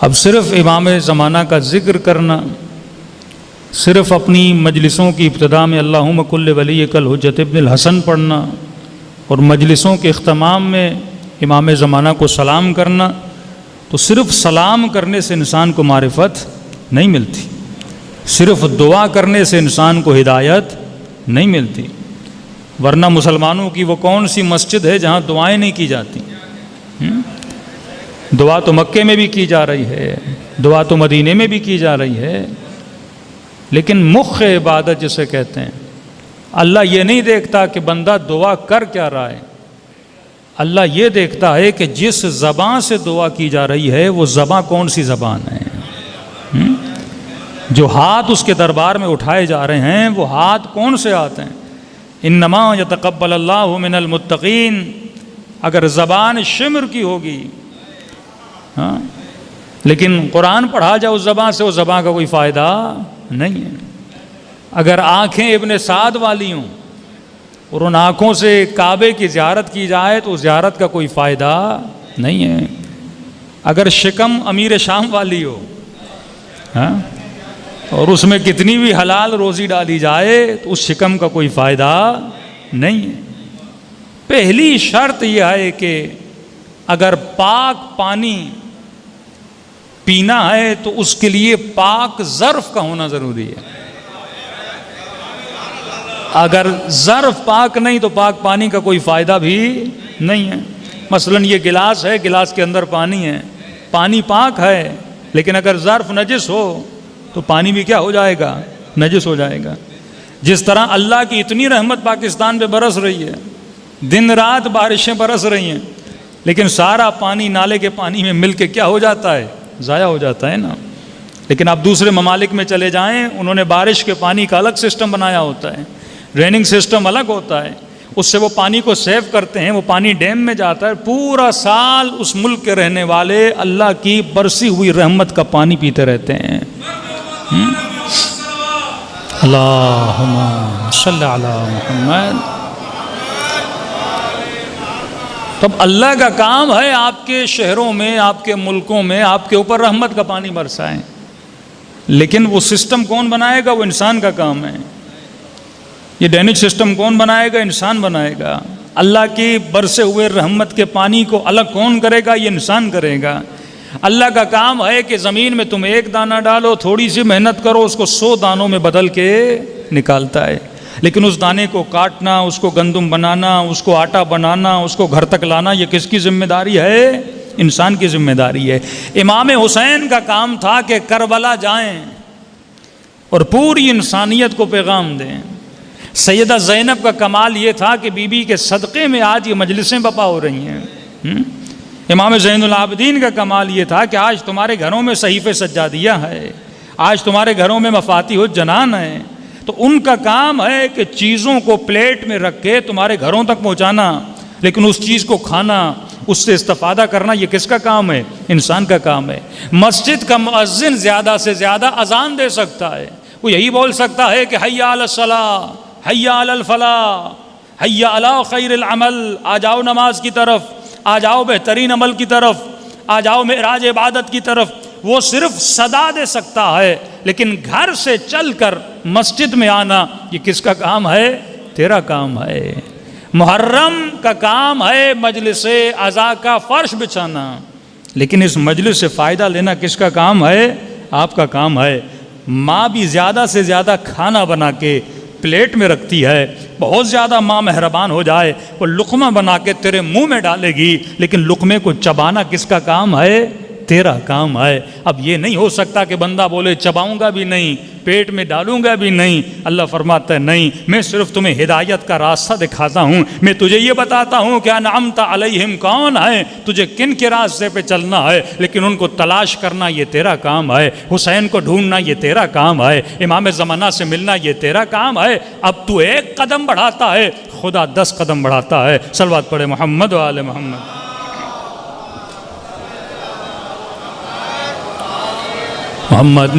अब सिर्फ़ इमाम ज़माना का ज़िक्र करना, सिर्फ़ अपनी मजलिसों की इब्तिदा में अल्लाहुम्मा कुल्ल वली कल हुज्जत इब्नुल हसन पढ़ना और मजलिसों के इख्तिताम में इमाम ज़माना को सलाम करना, तो सिर्फ़ सलाम करने से इंसान को मारिफत नहीं मिलती, सिर्फ़ दुआ करने से इंसान को हिदायत नहीं मिलती। वरना मुसलमानों की वो कौन सी मस्जिद है जहाँ दुआएं नहीं की जाती? दुआ तो मक्के में भी की जा रही है, दुआ तो मदीने में भी की जा रही है, लेकिन मुख्य इबादत जिसे कहते हैं, अल्लाह ये नहीं देखता कि बंदा दुआ कर क्या रहा है। अल्लाह ये देखता है कि जिस ज़बान से दुआ की जा रही है वो ज़बान कौन सी ज़बान है। जो हाथ उसके दरबार में उठाए जा रहे हैं वो हाथ कौन से हाथ हैं? इन्नमा यतक़ब्बलुल्लाहु मिनल मुत्तक़ीन। अगर ज़बान शिम्र की होगी, हाँ, लेकिन कुरान पढ़ा जाए उस ज़बान से, उस ज़बान का कोई फ़ायदा नहीं है। अगर आँखें इब्ने साद वाली हों और उन आँखों से काबे की ज़ियारत की जाए तो उस ज़ियारत का कोई फ़ायदा नहीं है। अगर शिकम अमीर शाम वाली हो, हाँ, और उसमें कितनी भी हलाल रोज़ी डाली जाए तो उस शिकम का कोई फ़ायदा नहीं है। पहली शर्त यह है कि अगर पाक पानी पीना है तो उसके लिए पाक ज़र्फ़ का होना ज़रूरी है। अगर ज़र्फ़ पाक नहीं तो पाक पानी का कोई फ़ायदा भी नहीं है। मसलन ये गिलास है, गिलास के अंदर पानी है, पानी पाक है, लेकिन अगर ज़र्फ़ नजिस हो तो पानी भी क्या हो जाएगा? नजिस हो जाएगा। जिस तरह अल्लाह की इतनी रहमत पाकिस्तान पे बरस रही है, दिन रात बारिशें बरस रही हैं, लेकिन सारा पानी नाले के पानी में मिल के क्या हो जाता है? ज़ाया हो जाता है ना। लेकिन आप दूसरे ममालिक में चले जाएं, उन्होंने बारिश के पानी का अलग सिस्टम बनाया होता है, ड्रेनिंग सिस्टम अलग होता है, उससे वो पानी को सेव करते हैं, वो पानी डैम में जाता है, पूरा साल उस मुल्क के रहने वाले अल्लाह की बरसी हुई रहमत का पानी पीते रहते हैं। अल्लाहुम्मा सल्ली अला मुहम्मद। तब अल्लाह का काम है आपके शहरों में, आपके मुल्कों में आपके ऊपर रहमत का पानी बरसाएं, लेकिन वो सिस्टम कौन बनाएगा? वो इंसान का काम है। ये ड्रेनेज सिस्टम कौन बनाएगा? इंसान बनाएगा। अल्लाह की बरसे हुए रहमत के पानी को अलग कौन करेगा? ये इंसान करेगा। अल्लाह का काम है कि ज़मीन में तुम एक दाना डालो, थोड़ी सी मेहनत करो, उसको 100 दानों में बदल के निकालता है। लेकिन उस दाने को काटना, उसको गंदुम बनाना, उसको आटा बनाना, उसको घर तक लाना, ये किसकी जिम्मेदारी है? इंसान की जिम्मेदारी है। इमाम हुसैन का काम था कि करबला जाएं और पूरी इंसानियत को पैगाम दें। सैयदा ज़ैनब का कमाल ये था कि बीबी के सदक़े में आज ये मजलिसें बपा हो रही हैं। इमाम ज़ैनुल आबिदीन का कमाल ये था कि आज तुम्हारे घरों में सहीफ़े सज्जादिया है, आज तुम्हारे घरों में मफातिहुज जनान है। तो उनका काम है कि चीज़ों को प्लेट में रख के तुम्हारे घरों तक पहुँचाना, लेकिन उस चीज़ को खाना, उससे इस्तिफ़ादा करना, ये किसका काम है? इंसान का काम है। मस्जिद का मुअज्जिन ज़्यादा से ज़्यादा अज़ान दे सकता है, वो यही बोल सकता है कि हय्या अलस सलाह, हय्या अलल फलाह, हय्या अला खैरिल अमल, आ जाओ नमाज की तरफ, आ जाओ बेहतरीन अमल की तरफ, आ जाओ मेराज इबादत की तरफ। वो सिर्फ सदा दे सकता है, लेकिन घर से चलकर मस्जिद में आना ये किसका काम है? तेरा काम है। मुहर्रम का काम है मजलिस अज़ा का फ़र्श बिछाना, लेकिन इस मजलिस से फ़ायदा लेना किसका काम है? आपका काम है। माँ भी ज़्यादा से ज़्यादा खाना बना के प्लेट में रखती है, बहुत ज़्यादा माँ मेहरबान हो जाए वो लुक़मा बना के तेरे मुंह में डालेगी, लेकिन लुक़मे को चबाना किसका काम है? तेरा काम है। अब ये नहीं हो सकता कि बंदा बोले चबाऊंगा भी नहीं, पेट में डालूंगा भी नहीं। अल्लाह फरमाता है नहीं, मैं सिर्फ तुम्हें हिदायत का रास्ता दिखाता हूँ, मैं तुझे ये बताता हूँ क्या नामता अलैहिम कौन है, तुझे किन के रास्ते पे चलना है, लेकिन उनको तलाश करना ये तेरा काम है। हुसैन को ढूंढना ये तेरा काम है, इमाम ज़माना से मिलना ये तेरा काम है। अब तू एक कदम बढ़ाता है, खुदा 10 कदम बढ़ाता है। सलवात पढ़े मोहम्मद व आले मोहम्मद। मोहम्मद में